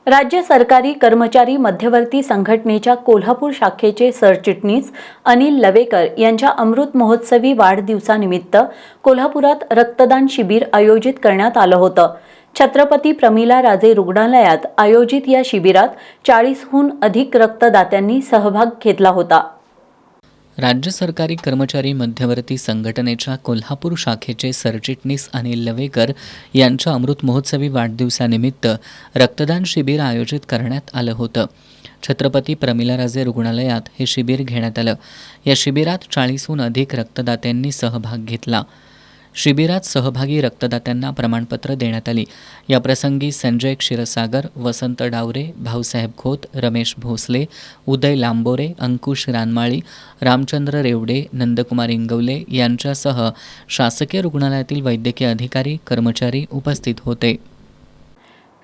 Speaker 1: राज्य सरकारी कर्मचारी मध्यवर्ती संघटनेच्या कोल्हापूर शाखेचे सरचिटणीस अनिल लवेकर यांच्या अमृत महोत्सवी वाढदिवसानिमित्त कोल्हापुरात रक्तदान शिबिर आयोजित करण्यात आलं होतं. छत्रपती प्रमिला राजे रुग्णालयात आयोजित या शिबिरात 40हून अधिक रक्तदात्यांनी सहभाग घेतला होता.
Speaker 2: राज्य सरकारी कर्मचारी मध्यवर्ती संघटनेच्या कोल्हापूर शाखेचे सरचिटणीस अनिल लवेकर यांच्या अमृत महोत्सवी वाढदिवसानिमित्त रक्तदान शिबिर आयोजित करण्यात आलं होतं. छत्रपती प्रमिलाराजे रुग्णालयात हे शिबिर घेण्यात आलं. या शिबिरात 40हून अधिक रक्तदात्यांनी सहभाग घेतला. शिबिरात सहभागी रक्तदात्यांना प्रमाणपत्र देण्यात आली. याप्रसंगी संजय क्षीरसागर, वसंत डावरे, भाऊसाहेब खोत, रमेश भोसले, उदय लांबोरे, अंकुश रानमाळी, रामचंद्र रेवडे, नंदकुमार इंगवले यांच्यासह शासकीय रुग्णालयातील वैद्यकीय अधिकारी, कर्मचारी उपस्थित होते.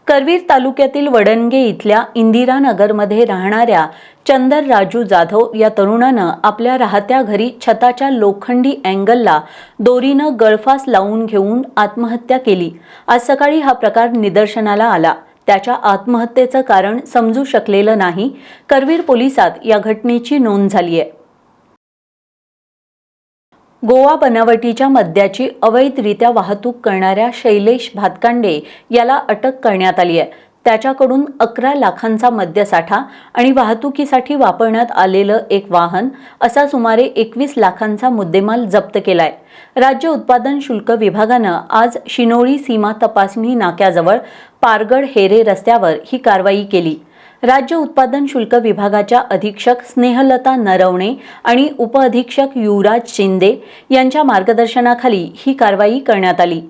Speaker 1: करवीर तालुक्यातील वडणगे इथल्या इंदिरानगरमध्ये राहणाऱ्या चंदर राजू जाधव या तरुणानं आपल्या राहत्या घरी छताच्या लोखंडी अँगलला दोरीनं गळफास लावून घेऊन आत्महत्या केली. आज सकाळी हा प्रकार निदर्शनाला आला. त्याच्या आत्महत्येचं कारण समजू शकलेलं नाही. करवीर पोलिसात या घटनेची नोंद झाली आहे. गोवा बनावटीच्या मद्याची अवैधरित्या वाहतूक करणाऱ्या शैलेश भातकांडे याला अटक करण्यात आली आहे. त्याच्याकडून 11 लाखांचा मद्यसाठा आणि वाहतुकीसाठी वापरण्यात आलेलं एक वाहन असा सुमारे 21 लाखांचा मुद्देमाल जप्त केलाय. राज्य उत्पादन शुल्क विभागानं आज शिनोळी सीमा तपासणी नाक्याजवळ पारगड हेरे रस्त्यावर ही कारवाई केली. राज्य उत्पादन शुल्क विभागाच्या अधीक्षक स्नेहलता नरवणे आणि उपअधीक्षक युवराज शिंदे यांच्या मार्गदर्शनाखाली ही कारवाई करण्यात आली.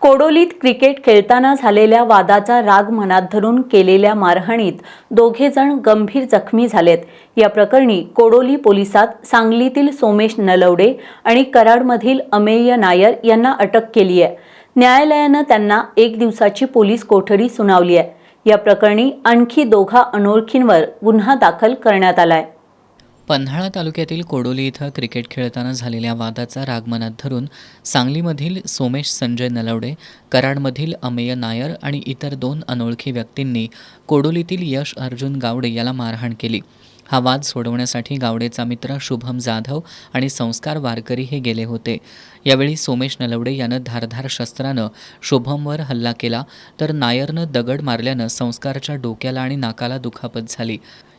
Speaker 1: कोडोलीत क्रिकेट खेळताना झालेल्या वादाचा राग मनात धरून केलेल्या मारहाणीत 2 जण गंभीर जखमी झालेत. या प्रकरणी कोडोली पोलिसात सांगलीतील सोमेश नलवडे आणि कराडमधील अमेय नायर यांना अटक केली आहे. न्यायालयानं त्यांना 1 दिवसाची पोलीस कोठडी सुनावली आहे. या प्रकरणी आणखी 2 अनोळखींवर गुन्हा दाखल करण्यात आलाय.
Speaker 2: पन्हाळा तालुक्यातील कोडोली इथं क्रिकेट खेळताना झालेल्या वादाचा राग मनात धरून सांगलीमधील सोमेश संजय नलवडे, कराडमधील अमेय नायर आणि इतर 2 अनोळखी व्यक्तींनी कोडोलीतील यश अर्जुन गावडे याला मारहाण केली. हा वाद सोडवण्यासाठी गावडेचा मित्र शुभम जाधव आणि संस्कार वारकरी हे गेले होते. यावेळी सोमेश नलवडे यानं धारधार शस्त्रानं शुभमवर हल्ला केला तर नायरनं दगड मारल्यानं संस्कारच्या डोक्याला आणि नाकाला दुखापत झाली.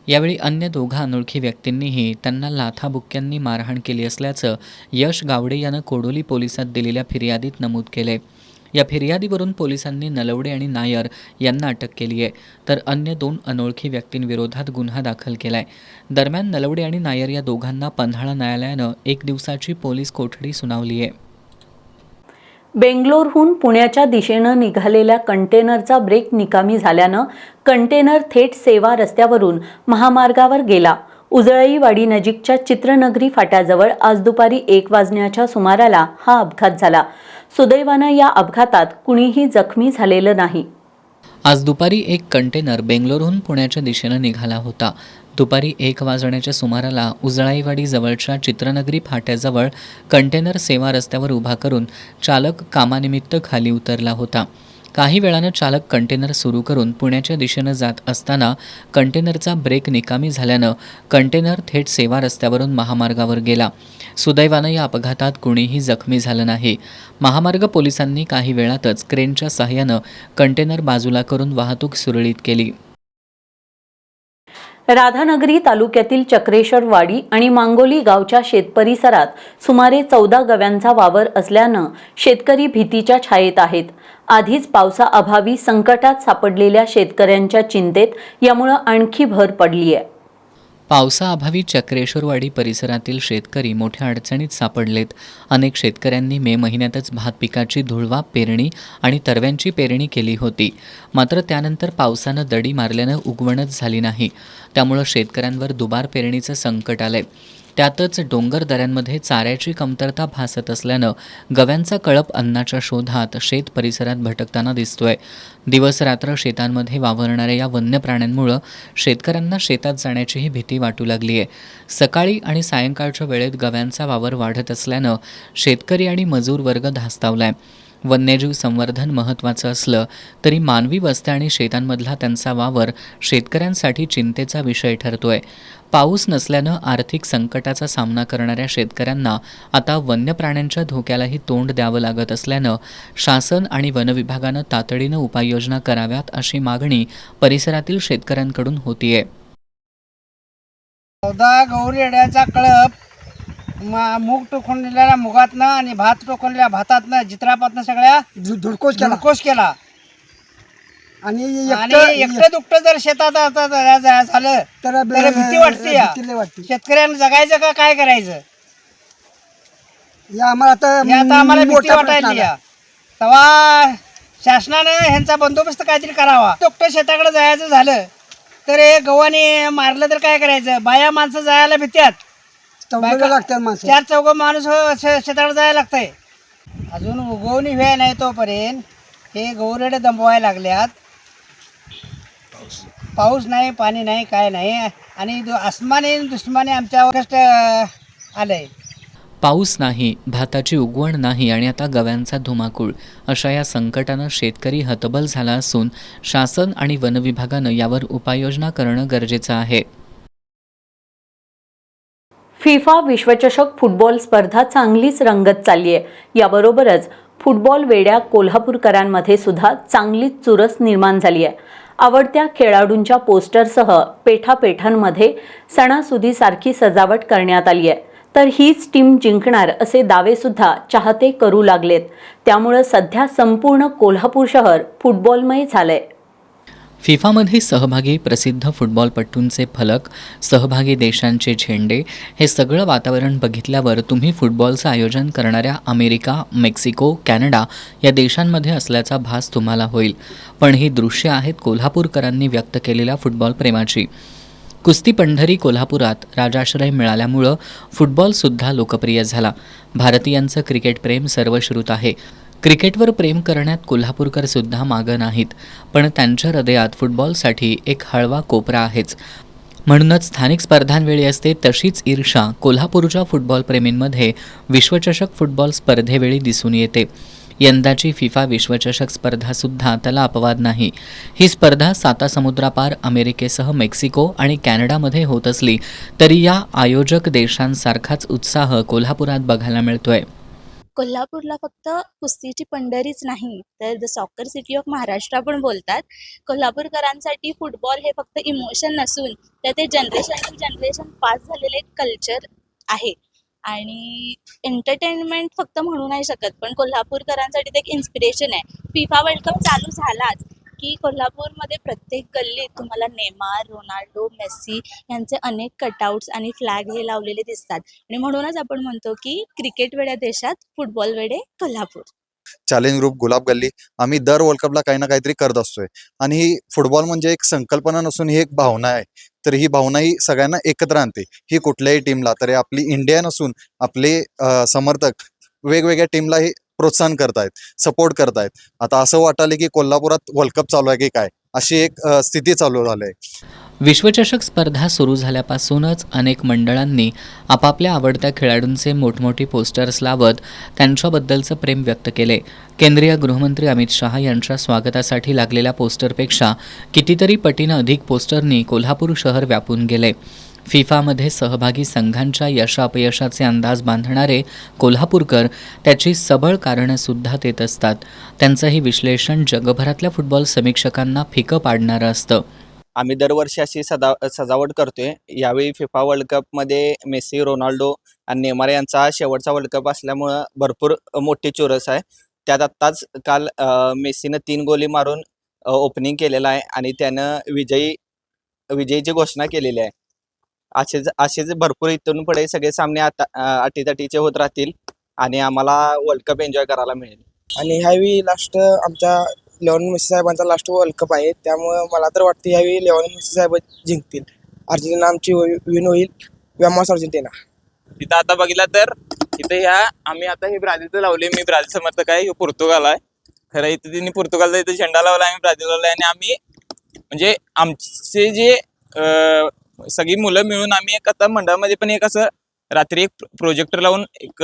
Speaker 2: यावेळी अन्य 2 अनोळखी व्यक्तींनीही त्यांना लाथाबुक्क्यांनी मारहाण केली असल्याचं यश गावडे यानं कोडोली पोलिसात दिलेल्या फिर्यादीत नमूद केले. या फिर्यादीवरून पोलिसांनी नलवडे आणि नायर यांना अटक केली आहे, तर अन्य 2 अनोळखी व्यक्तींविरोधात गुन्हा दाखल केलाय. दरम्यान नलवडे आणि नायर या दोघांना पन्हाळा न्यायालयानं 1 दिवसाची पोलीस कोठडी सुनावली आहे.
Speaker 1: बेंगलोरहून पुण्याच्या दिशेनं निघालेल्या कंटेनरचा ब्रेक निकामी झाल्यानं कंटेनर थेट सेवा रस्त्यावरून महामार्गावर गेला. उजळईवाडी नजीकच्या चित्रनगरी फाट्याजवळ आज दुपारी 1 वाजण्याच्या सुमाराला हा अपघात झाला. सुदैवानं या अपघातात कुणीही जखमी झालेलं नाही.
Speaker 2: आज दुपारी एक कंटेनर बेंगलोरहून पुण्याच्या दिशेनं निघाला होता. दुपारी 1 वाजण्याच्या सुमाराला उजळाईवाडी जवळच्या चित्रनगरी फाट्याजवळ कंटेनर सेवा रस्त्यावर उभा करून चालक कामानिमित्त खाली उतरला होता. काही वेळानं चालक कंटेनर सुरू करून पुण्याच्या दिशेनं जात असताना कंटेनरचा ब्रेक निकामी झाल्यानं कंटेनर थेट सेवा रस्त्यावरून महामार्गावर गेला. सुदैवानं या अपघातात कुणीही जखमी झालं नाही. महामार्ग पोलिसांनी काही वेळातच क्रेनच्या सहाय्यानं कंटेनर बाजूला करून वाहतूक सुरळीत केली.
Speaker 1: राधानगरी तालुक्यातील चक्रेश्वरवाडी आणि मांगोली गावच्या शेतपरिसरात सुमारे 14 गव्यांचा वावर असल्यानं शेतकरी भीतीच्या छायेत आहेत. आधीच पावसाअभावी संकटात सापडलेल्या शेतकऱ्यांच्या चिंतेत यामुळे आणखी भर पडली आहे.
Speaker 2: पावसाअभावी चक्रेश्वरवाडी परिसरातील शेतकरी मोठ्या अडचणीत सापडलेत. अनेक शेतकऱ्यांनी मे महिन्यातच भात पिकाची धुळवा पेरणी आणि तरव्यांची पेरणी केली होती. मात्र त्यानंतर पावसानं दडी मारल्यानं उगवणच झाली नाही. त्यामुळं शेतकऱ्यांवर दुबार पेरणीचं संकट आलंय. त्यातच डोंगर दऱ्यांमध्ये चाऱ्याची कमतरता भासत असल्यानं गव्यांचा कळप अन्नाच्या शोधात शेत परिसरात भटकताना दिसतोय. दिवस रात्र शेतांमध्ये वावरणाऱ्या या वन्य प्राण्यांमुळं शेतकऱ्यांना शेतात जाण्याचीही भीती वाटू लागली आहे. सकाळी आणि सायंकाळच्या वेळेत गव्यांचा वावर वाढत असल्यानं शेतकरी आणि मजूर वर्ग धास्तावलाय. वन्यजीव संवर्धन महत्त्वाचं असलं तरी मानवी वस्त्या आणि शेतांमधला त्यांचा वावर शेतकऱ्यांसाठी चिंतेचा विषय ठरतोय. पाऊस नसल्यानं आर्थिक संकटाचा सामना करणाऱ्या शेतकऱ्यांना आता वन्य प्राण्यांच्या धोक्यालाही तोंड द्यावं लागत असल्यानं शासन आणि वनविभागानं तातडीनं उपाययोजना कराव्यात अशी मागणी परिसरातील शेतकऱ्यांकडून होतीये.
Speaker 8: 14 गौरी अड्याचा कळप मूग टोकणलेल्या मुगातनं आणि भात टोकणलेल्या भातातनं जित्रापातनं सगळ्या धुडकोस केला आणि एकटं दुकटं जर शेतात आता झालं तर भीती वाटते. शेतकऱ्यांना जगायचं का काय करायचं आता आम्हाला भीती वाटायली. तेव्हा शासनानं ह्यांचा बंदोबस्त काहीतरी करावा. दुकटं शेताकडे जायचं झालं तर हे गव्हाने मारलं तर काय करायचं. बाया माणसं जायला भीत्यात. 4-4 माणूस शेताकडे जायला लागतंय. अजून उगवणी व्हाय नाही तोपर्यंत हे गौरेडे दंबवायला लागल्यात. पाऊस नाही, पाणी नाही, काय नाही आणि आसमाने दुश्मने आमच्यावर कष्ट आलंय.
Speaker 2: पाऊस नाही, भाताची उगवण नाही आणि आता गव्यांचा धुमाकूळ अशा या संकटानं शेतकरी हतबल झाला असून शासन आणि वनविभागानं यावर उपाययोजना करणं गरजेचं आहे.
Speaker 1: फिफा विश्वचषक फुटबॉल स्पर्धा चांगलीच रंगत चालली आहे. याबरोबरच फुटबॉल वेड्या कोल्हापूरकरांमध्ये सुद्धा चांगलीच चुरस निर्माण झाली आहे. आवडत्या खेळाडूंच्या पोस्टरसह पेठापेठांमध्ये सणासुदीसारखी सजावट करण्यात आली आहे. तर हीच टीम जिंकणार असे दावेसुद्धा चाहते करू लागलेत. त्यामुळे सध्या संपूर्ण कोल्हापूर शहर फुटबॉलमय झालंय.
Speaker 2: फिफामध्ये सहभागी प्रसिद्ध फुटबॉलपटूंचे फलक, सहभागी देशांचे झेंडे हे सगळं वातावरण बघितल्यावर तुम्ही फुटबॉलचं आयोजन करणाऱ्या अमेरिका, मेक्सिको, कॅनडा या देशांमध्ये असल्याचा भास तुम्हाला होईल. पण ही दृश्य आहेत कोल्हापूरकरांनी व्यक्त केलेल्या फुटबॉल प्रेमाची. कुस्ती पंढरी कोल्हापुरात राजाश्रय मिळाल्यामुळं फुटबॉलसुद्धा लोकप्रिय झाला. भारतीयांचं क्रिकेट प्रेम सर्वश्रुत आहे. क्रिकेटवर प्रेम करण्यात कोल्हापूरकर सुद्धा मागं नाहीत. पण त्यांच्या हृदयात फुटबॉलसाठी एक हळवा कोपरा आहेच. म्हणूनच स्थानिक स्पर्धांवेळी असते तशीच ईर्षा कोल्हापूरच्या फुटबॉलप्रेमींमध्ये विश्वचषक फुटबॉल स्पर्धेवेळी दिसून येते. यंदाची फिफा विश्वचषक स्पर्धासुद्धा त्याला अपवाद नाही. ही स्पर्धा सातासमुद्रापार अमेरिकेसह मेक्सिको आणि कॅनडामध्ये होत असली तरी या आयोजक देशांसारखाच उत्साह कोल्हापुरात बघायला मिळतोय.
Speaker 9: कोल्हापूरला फक्त कुस्तीची पंढरीच नाही तर the soccer city of Maharashtra पण बोलतात. कोल्हापूरकरांसाठी फुटबॉल हे फक्त इमोशन नसून तर ते जनरेशन टू जनरेशन पास झालेले कल्चर आहे. आणि एंटरटेनमेंट फक्त म्हणू नाही शकत, पण कोल्हापूरकरांसाठी ते एक इन्स्पिरेशन आहे. फिफा वर्ल्ड कप चालू झालाच की कोल्हापूरमध्ये प्रत्येक गल्लीत तुम्हाला नेमार, रोनाल्डो, मेस्सी यांचे अनेक कटआउट्स आणि फ्लॅग हे लावलेले दिसतात. आणि म्हणूनच आपण म्हणतो की क्रिकेट वेड्या देशात, फुटबॉल वेडे कोल्हापूर.
Speaker 10: चॅलेंज ग्रुप, गुलाब गल्ली आम्ही दर वर्ल्ड कपला काही ना काहीतरी करत असतोय. आणि ही फुटबॉल म्हणजे एक संकल्पना नसून ही एक भावना आहे. तर ही भावना ही सगळ्यांना एकत्र आणते. ही कुठल्याही टीमला, तरी आपली इंडिया नसून आपले समर्थक वेगवेगळ्या टीमला हे प्रोत्साहन करतायत, सपोर्ट करतायत. आता असं वाटायलं की कोल्हापुरात वर्ल्ड कप चालू आहे की काय, अशी एक स्थिती चालू झाली आहे.
Speaker 2: विश्वचषक स्पर्धा सुरू झाल्यापासूनच अनेक मंडळांनी आपापल्या आवडत्या खेळाडूंचे मोठमोठी पोस्टर्स लावत त्यांच्याबद्दलचं प्रेम व्यक्त केले. केंद्रीय गृहमंत्री अमित शहा यांच्या स्वागतासाठी लागलेल्या पोस्टरपेक्षा कितीतरी पटीनं अधिक पोस्टरनी कोल्हापूर शहर व्यापून गेले. फिफामध्ये सहभागी संघांच्या यशापयशाचे अंदाज बांधणारे कोल्हापूरकर त्याची सबळ कारणंसुद्धा देत असतात. त्यांचं हे विश्लेषण जगभरातल्या फुटबॉल समीक्षकांना फिकं पाडणारं असतं.
Speaker 11: आम्ही दरवर्षी अशी सजावट करतोय. यावेळी फिफा वर्ल्ड कपमध्ये मेसी, रोनाल्डो आणि नेमार यांचा शेवटचा वर्ल्ड कप असल्यामुळं भरपूर मोठी चोरस आहे. त्यात आत्ताच काल मेसीनं 3 गोली मारून ओपनिंग केलेलं आहे आणि त्यानं विजयीची घोषणा केलेली आहे. असेच भरपूर इथून पुढे सगळे सामने आता अटीतटीचे होत राहतील आणि आम्हाला वर्ल्ड कप एन्जॉय करायला मिळेल.
Speaker 8: आणि ह्यावेळी लास्ट आमच्या लिओनेल मेसी साहेबांचा लास्ट वर्ल्ड कप आहे, त्यामुळे मला तर वाटतं ह्यावेळी लिओनेल मेसी साहेब जिंकतील. अर्जेंटिना आमची विन होईल. व्यामास अर्जेंटिना.
Speaker 11: तिथं आता बघितलं तर इथं आम्ही आता हे ब्राझीलचं लावले. मी ब्राझील समर्थक आहे. हे पोर्तुगाल आहे. खरं इथं त्यांनी पोर्तुगालचा इथं झेंडा लावला, आम्ही ब्राझील लावला. आणि आम्ही म्हणजे आमचे जे सगळी मुलं मिळून आम्ही एक आता मंडळामध्ये पण एक असं रात्री एक प्रोजेक्टर लावून एक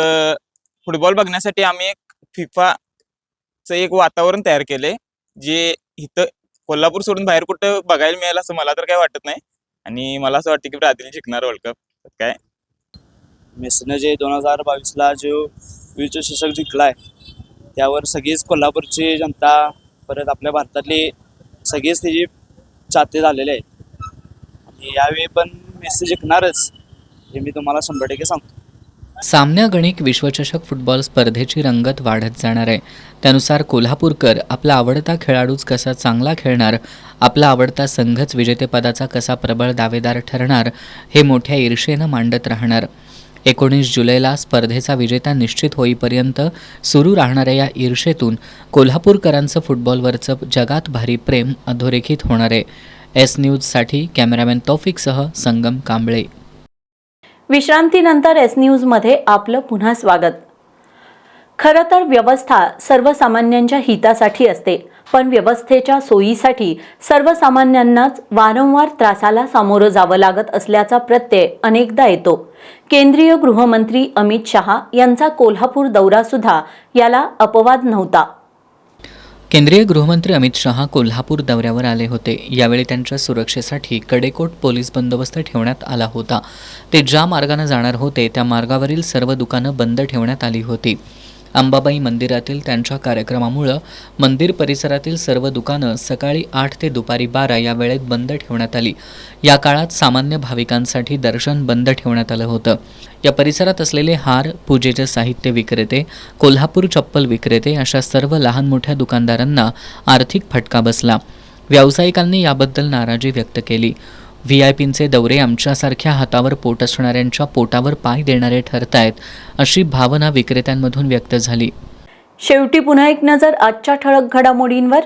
Speaker 11: फुटबॉल बघण्यासाठी आम्ही एक फिफाचं एक वातावरण तयार केले, जे इथं कोल्हापूर सोडून बाहेर कुठं बघायला मिळेल असं मला तर काय वाटत नाही. आणि मला असं वाटतं की ब्राझील जिंकणार वर्ल्ड कप. काय
Speaker 12: मेसीनं जे 2022ला जो विश्वचषक जिंकलाय त्यावर सगळीच कोल्हापूरची जनता, परत आपल्या भारतातली सगळीच त्याची चाहते झालेले आहेत. आणि यावेळी पण मेसी जिंकणारच हे मी तुम्हाला 100% सांगतो.
Speaker 2: सामन्यागणिक विश्वचषक फुटबॉल स्पर्धेची रंगत वाढत जाणार आहे. त्यानुसार कोल्हापूरकर आपला आवडता खेळाडूच कसा चांगला खेळणार, आपला आवडता संघच विजेतेपदाचा कसा प्रबळ दावेदार ठरणार हे मोठ्या ईर्षेनं मांडत राहणार. 19 जुलैला स्पर्धेचा विजेता निश्चित होईपर्यंत सुरू राहणाऱ्या या ईर्षेतून कोल्हापूरकरांचं फुटबॉलवरचं जगात भारी प्रेम अधोरेखित होणार आहे. एस न्यूजसाठी कॅमेरामॅन तौफिकसह संगम कांबळे.
Speaker 1: विश्रांतीनंतर एस न्यूजमध्ये आपलं पुन्हा स्वागत. खरं तर व्यवस्था सर्वसामान्यांच्या हितासाठी असते, पण व्यवस्थेच्या सोयीसाठी सर्वसामान्यांनाच वारंवार त्रासाला सामोरं जावं लागत असल्याचा प्रत्यय अनेकदा येतो. केंद्रीय गृहमंत्री अमित शहा यांचा कोल्हापूर दौरासुद्धा याला अपवाद नव्हता.
Speaker 2: केंद्रीय गृहमंत्री अमित शहा कोल्हापूर दौऱ्यावर आले होते. यावेळी त्यांच्या सुरक्षेसाठी कडेकोट पोलीस बंदोबस्त ठेवण्यात आला होता. ते ज्या मार्गाने जाणार होते त्या मार्गावरील सर्व दुकानं बंद ठेवण्यात आली होती. अंबाबाई मंदिरातील त्यांच्या कार्यक्रमामुळं मंदिर परिसरातील सर्व दुकानं सकाळी 8 ते दुपारी 12 या वेळेत बंद ठेवण्यात आली. या काळात सामान्य भाविकांसाठी दर्शन बंद ठेवण्यात आलं होतं. या परिसरात असलेले हार, पूजेचे साहित्य विक्रेते, कोल्हापूर चप्पल विक्रेते अशा सर्व लहान मोठ्या दुकानदारांना आर्थिक फटका बसला. व्यावसायिकांनी याबद्दल नाराजी व्यक्त केली. व्हीआयपींचे दौरे आमच्यासारख्या हातावर पोट असणाऱ्यांच्या पोटावर पाय देणारे ठरतायत, अशी भावना विक्रेत्यांमधून व्यक्त झाली.
Speaker 1: शेवटी पुन्हा एक नजर आजच्या ठळक घडामोडींवर.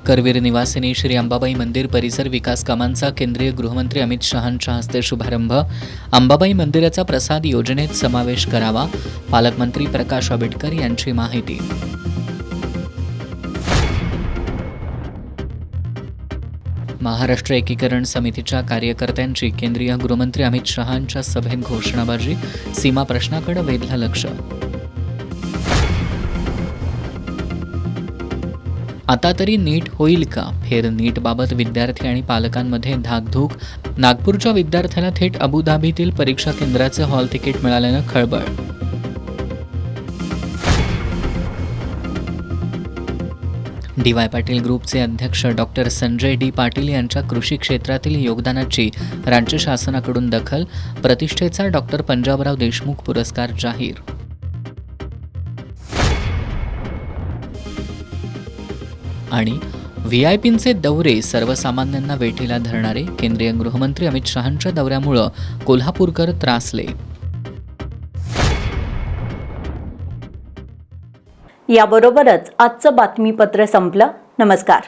Speaker 2: करवीर निवासिनी श्री अंबाबाई मंदिर परिसर विकास कामांचा केंद्रीय गृहमंत्री अमित शहांच्या हस्ते शुभारंभ. अंबाबाई मंदिराचा प्रसाद योजनेत समावेश करावा, पालकमंत्री प्रकाश आंबेडकर यांची माहिती. महाराष्ट्र एकीकरण समितीच्या कार्यकर्त्यांची केंद्रीय गृहमंत्री अमित शहांच्या सभेत घोषणाबाजी. सीमा प्रश्नाकडे वेधलं लक्ष. आता तरी नीट होईल का? फेर नीटबाबत विद्यार्थी आणि पालकांमध्ये धाकधूक. नागपूरच्या विद्यार्थ्याला थेट अबुधाबीतील परीक्षा केंद्राचं हॉल तिकीट मिळाल्यानं खळबळ. DY पाटील ग्रुपचे अध्यक्ष डॉक्टर संजय डी पाटील यांच्या कृषी क्षेत्रातील योगदानाची राज्य शासनाकडून दखल, प्रतिष्ठेचा डॉक्टर पंजाबराव देशमुख पुरस्कार जाहीर. आणि VIPंचे दौरे सर्वसामान्यांना वेठीला धरणारे, केंद्रीय गृहमंत्री अमित शहांच्या दौऱ्यामुळं कोल्हापूरकर त्रासले.
Speaker 1: याबरोबरच आजचं बातमीपत्र संपलं. नमस्कार.